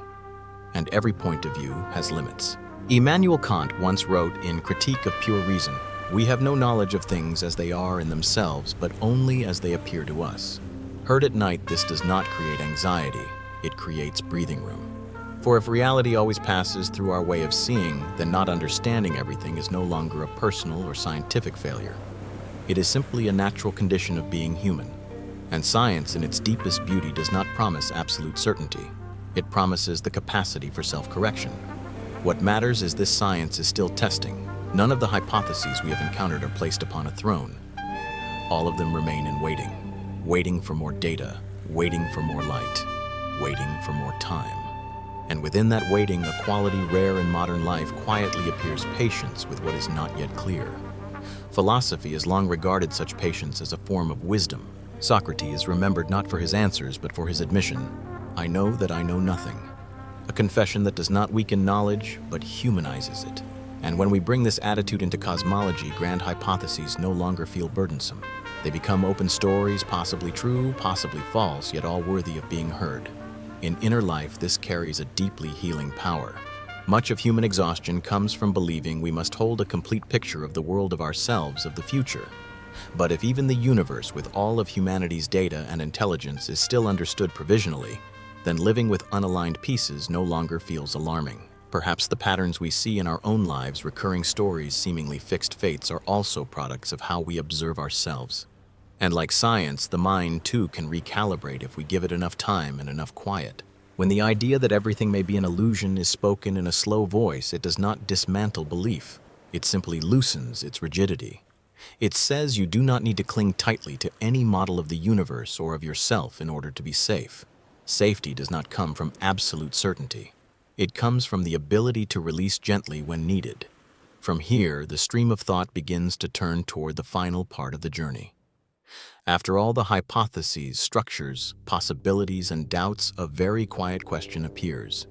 And every point of view has limits. Immanuel Kant once wrote in Critique of Pure Reason, "We have no knowledge of things as they are in themselves, but only as they appear to us." Heard at night, this does not create anxiety, it creates breathing room. For if reality always passes through our way of seeing, then not understanding everything is no longer a personal or scientific failure. It is simply a natural condition of being human. And science, in its deepest beauty, does not promise absolute certainty. It promises the capacity for self-correction. What matters is this science is still testing. None of the hypotheses we have encountered are placed upon a throne. All of them remain in waiting. Waiting for more data, waiting for more light, waiting for more time. And within that waiting, a quality rare in modern life quietly appears: patience with what is not yet clear. Philosophy has long regarded such patience as a form of wisdom. Socrates remembered not for his answers, but for his admission, "I know that I know nothing." A confession that does not weaken knowledge, but humanizes it. And when we bring this attitude into cosmology, grand hypotheses no longer feel burdensome. They become open stories, possibly true, possibly false, yet all worthy of being heard. In inner life, this carries a deeply healing power. Much of human exhaustion comes from believing we must hold a complete picture of the world, of ourselves, of the future. But if even the universe, with all of humanity's data and intelligence, is still understood provisionally, then living with unaligned pieces no longer feels alarming. Perhaps the patterns we see in our own lives, recurring stories, seemingly fixed fates, are also products of how we observe ourselves. And like science, the mind too can recalibrate if we give it enough time and enough quiet. When the idea that everything may be an illusion is spoken in a slow voice, it does not dismantle belief. It simply loosens its rigidity. It says you do not need to cling tightly to any model of the universe or of yourself in order to be safe. Safety does not come from absolute certainty. It comes from the ability to release gently when needed. From here, the stream of thought begins to turn toward the final part of the journey. After all the hypotheses, structures, possibilities, and doubts, a very quiet question appears.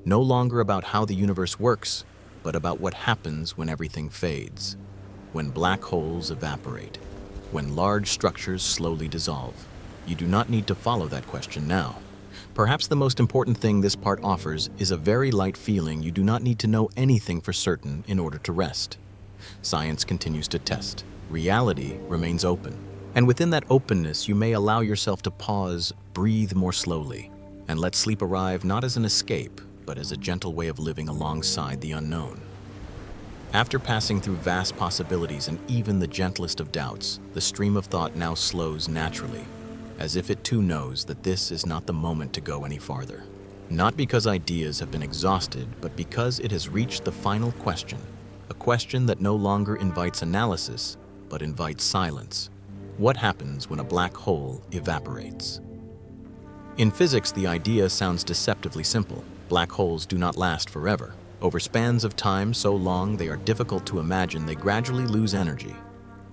No longer about how the universe works, but about what happens when everything fades. When black holes evaporate, when large structures slowly dissolve. You do not need to follow that question now. Perhaps the most important thing this part offers is a very light feeling you do not need to know anything for certain in order to rest. Science continues to test. Reality remains open. And within that openness, you may allow yourself to pause, breathe more slowly, and let sleep arrive not as an escape, but as a gentle way of living alongside the unknown. After passing through vast possibilities and even the gentlest of doubts, the stream of thought now slows naturally, as if it too knows that this is not the moment to go any farther. Not because ideas have been exhausted, but because it has reached the final question, a question that no longer invites analysis, but invites silence. What happens when a black hole evaporates? In physics, the idea sounds deceptively simple. Black holes do not last forever. Over spans of time so long they are difficult to imagine, they gradually lose energy,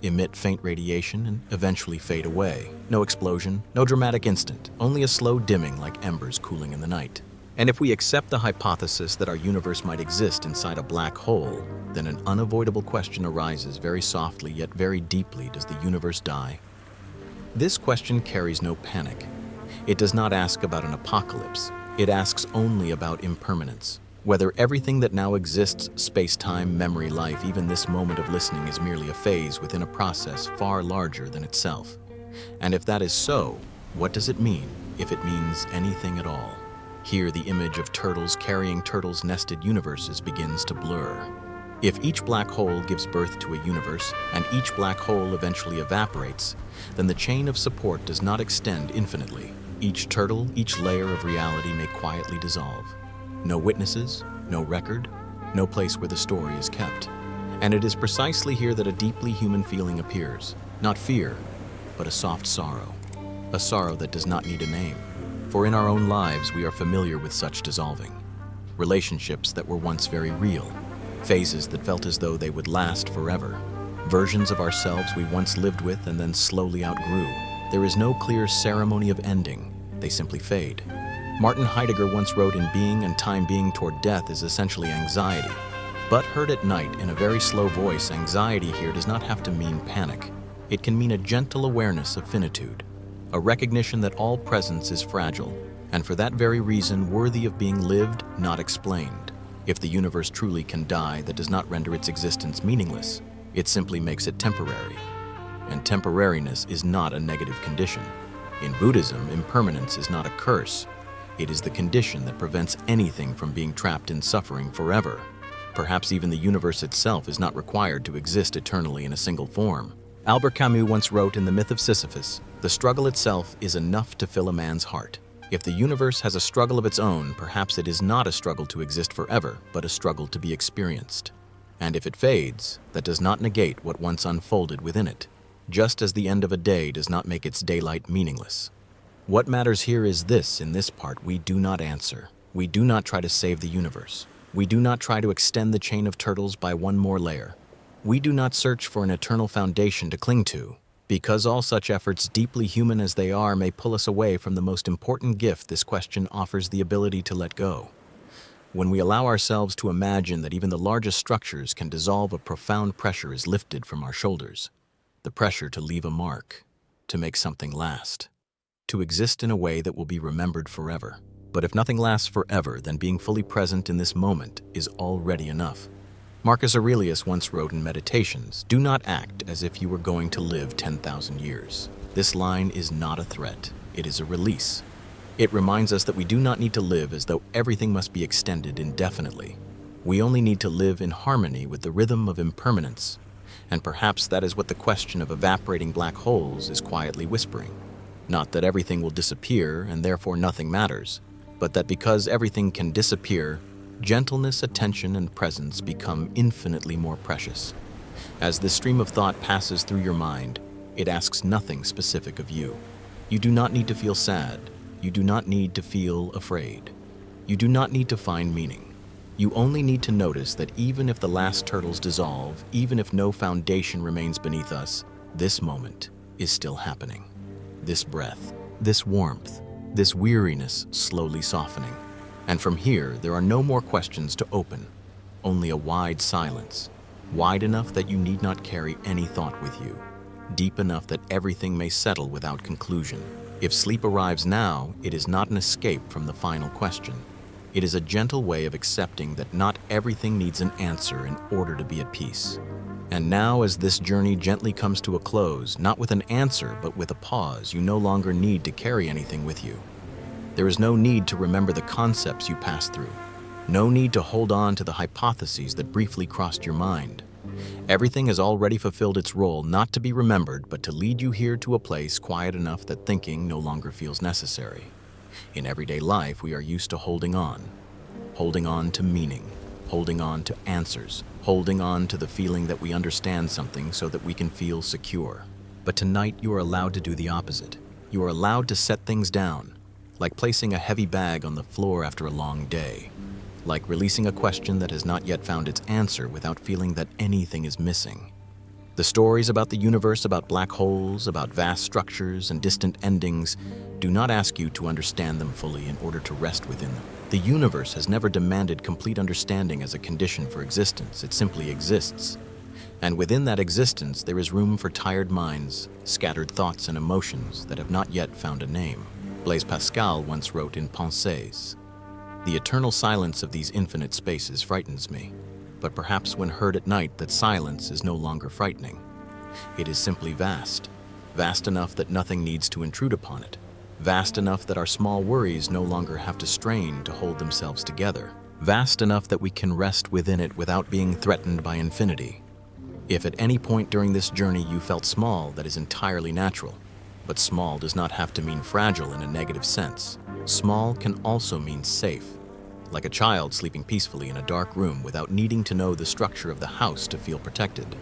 emit faint radiation, and eventually fade away. No explosion, no dramatic instant, only a slow dimming like embers cooling in the night. And if we accept the hypothesis that our universe might exist inside a black hole, then an unavoidable question arises very softly yet very deeply: does the universe die? This question carries no panic. It does not ask about an apocalypse. It asks only about impermanence. Whether everything that now exists, space-time, memory, life, even this moment of listening, is merely a phase within a process far larger than itself. And if that is so, what does it mean, if it means anything at all? Here the image of turtles carrying turtles' nested universes begins to blur. If each black hole gives birth to a universe, and each black hole eventually evaporates, then the chain of support does not extend infinitely. Each turtle, each layer of reality may quietly dissolve. No witnesses, no record, no place where the story is kept. And it is precisely here that a deeply human feeling appears. Not fear, but a soft sorrow. A sorrow that does not need a name. For in our own lives we are familiar with such dissolving. Relationships that were once very real. Phases that felt as though they would last forever. Versions of ourselves we once lived with and then slowly outgrew. There is no clear ceremony of ending. They simply fade. Martin Heidegger once wrote, "In being and time being toward death is essentially anxiety." But heard at night in a very slow voice, anxiety here does not have to mean panic. It can mean a gentle awareness of finitude, a recognition that all presence is fragile, and for that very reason worthy of being lived, not explained. If the universe truly can die, that does not render its existence meaningless. It simply makes it temporary. And temporariness is not a negative condition. In Buddhism, impermanence is not a curse. It is the condition that prevents anything from being trapped in suffering forever. Perhaps even the universe itself is not required to exist eternally in a single form. Albert Camus once wrote in The Myth of Sisyphus, "The struggle itself is enough to fill a man's heart." If the universe has a struggle of its own, perhaps it is not a struggle to exist forever, but a struggle to be experienced. And if it fades, that does not negate what once unfolded within it, just as the end of a day does not make its daylight meaningless. What matters here is this: in this part we do not answer. We do not try to save the universe. We do not try to extend the chain of turtles by one more layer. We do not search for an eternal foundation to cling to, because all such efforts, deeply human as they are, may pull us away from the most important gift this question offers: the ability to let go. When we allow ourselves to imagine that even the largest structures can dissolve, a profound pressure is lifted from our shoulders. The pressure to leave a mark, to make something last, to exist in a way that will be remembered forever. But if nothing lasts forever, then being fully present in this moment is already enough. Marcus Aurelius once wrote in Meditations, "Do not act as if you were going to live 10,000 years." This line is not a threat, it is a release. It reminds us that we do not need to live as though everything must be extended indefinitely. We only need to live in harmony with the rhythm of impermanence. And perhaps that is what the question of evaporating black holes is quietly whispering. Not that everything will disappear and therefore nothing matters, but that because everything can disappear, gentleness, attention, and presence become infinitely more precious. As this stream of thought passes through your mind, it asks nothing specific of you. You do not need to feel sad. You do not need to feel afraid. You do not need to find meaning. You only need to notice that even if the last turtles dissolve, even if no foundation remains beneath us, this moment is still happening. This breath, this warmth, this weariness slowly softening. And from here, there are no more questions to open, only a wide silence, wide enough that you need not carry any thought with you, deep enough that everything may settle without conclusion. If sleep arrives now, it is not an escape from the final question. It is a gentle way of accepting that not everything needs an answer in order to be at peace. And now, as this journey gently comes to a close, not with an answer, but with a pause, you no longer need to carry anything with you. There is no need to remember the concepts you passed through. No need to hold on to the hypotheses that briefly crossed your mind. Everything has already fulfilled its role, not to be remembered, but to lead you here to a place quiet enough that thinking no longer feels necessary. In everyday life, we are used to holding on to meaning, holding on to answers, holding on to the feeling that we understand something so that we can feel secure. But tonight, you are allowed to do the opposite. You are allowed to set things down, like placing a heavy bag on the floor after a long day, like releasing a question that has not yet found its answer without feeling that anything is missing. The stories about the universe, about black holes, about vast structures and distant endings, do not ask you to understand them fully in order to rest within them. The universe has never demanded complete understanding as a condition for existence. It simply exists. And within that existence, there is room for tired minds, scattered thoughts and emotions that have not yet found a name. Blaise Pascal once wrote in Pensées, "The eternal silence of these infinite spaces frightens me, but perhaps when heard at night that silence is no longer frightening. It is simply vast, vast enough that nothing needs to intrude upon it, vast enough that our small worries no longer have to strain to hold themselves together, vast enough that we can rest within it without being threatened by infinity. If at any point during this journey you felt small, that is entirely natural. But small does not have to mean fragile in a negative sense. Small can also mean safe, like a child sleeping peacefully in a dark room without needing to know the structure of the house to feel protected.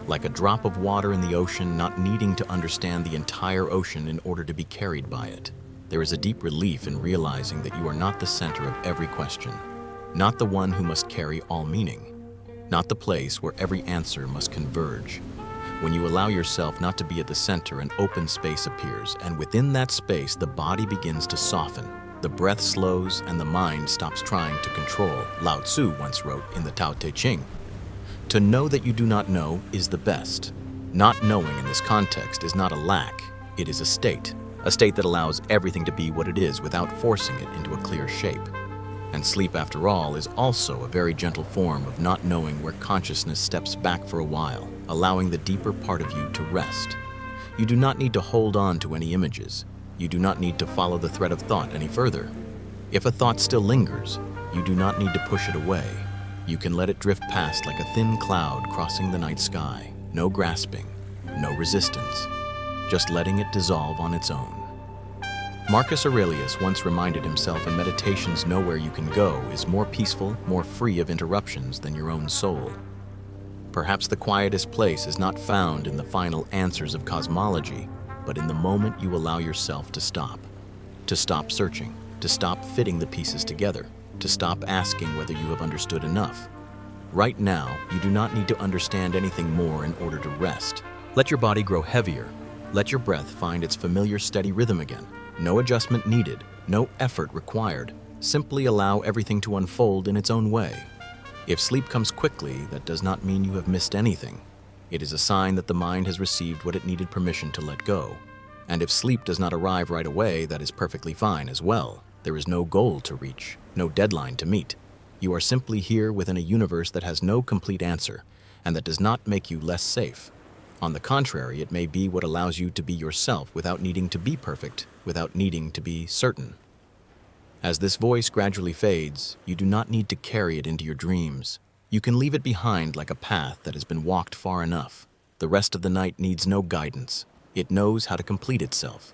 Like a drop of water in the ocean not needing to understand the entire ocean in order to be carried by it. There is a deep relief in realizing that you are not the center of every question, not the one who must carry all meaning, not the place where every answer must converge. When you allow yourself not to be at the center, an open space appears, and within that space, the body begins to soften. The breath slows, and the mind stops trying to control. Lao Tzu once wrote in the Tao Te Ching, "To know that you do not know is the best." Not knowing in this context is not a lack, it is a state that allows everything to be what it is without forcing it into a clear shape. And sleep, after all, is also a very gentle form of not knowing, where consciousness steps back for a while, allowing the deeper part of you to rest. You do not need to hold on to any images. You do not need to follow the thread of thought any further. If a thought still lingers, you do not need to push it away. You can let it drift past like a thin cloud crossing the night sky. No grasping, no resistance, just letting it dissolve on its own. Marcus Aurelius once reminded himself, "A meditation's nowhere you can go is more peaceful, more free of interruptions than your own soul." Perhaps the quietest place is not found in the final answers of cosmology, but in the moment you allow yourself to stop searching, to stop fitting the pieces together, to stop asking whether you have understood enough. Right now, you do not need to understand anything more in order to rest. Let your body grow heavier. Let your breath find its familiar steady rhythm again. No adjustment needed, no effort required. Simply allow everything to unfold in its own way. If sleep comes quickly, that does not mean you have missed anything. It is a sign that the mind has received what it needed permission to let go. And if sleep does not arrive right away, that is perfectly fine as well. There is no goal to reach, no deadline to meet. You are simply here within a universe that has no complete answer, and that does not make you less safe. On the contrary, it may be what allows you to be yourself without needing to be perfect, without needing to be certain. As this voice gradually fades, you do not need to carry it into your dreams. You can leave it behind like a path that has been walked far enough. The rest of the night needs no guidance. It knows how to complete itself.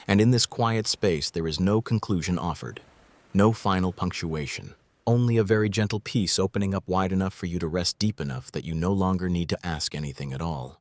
And in this quiet space, there is no conclusion offered, no final punctuation, only a very gentle peace opening up wide enough for you to rest deep enough that you no longer need to ask anything at all.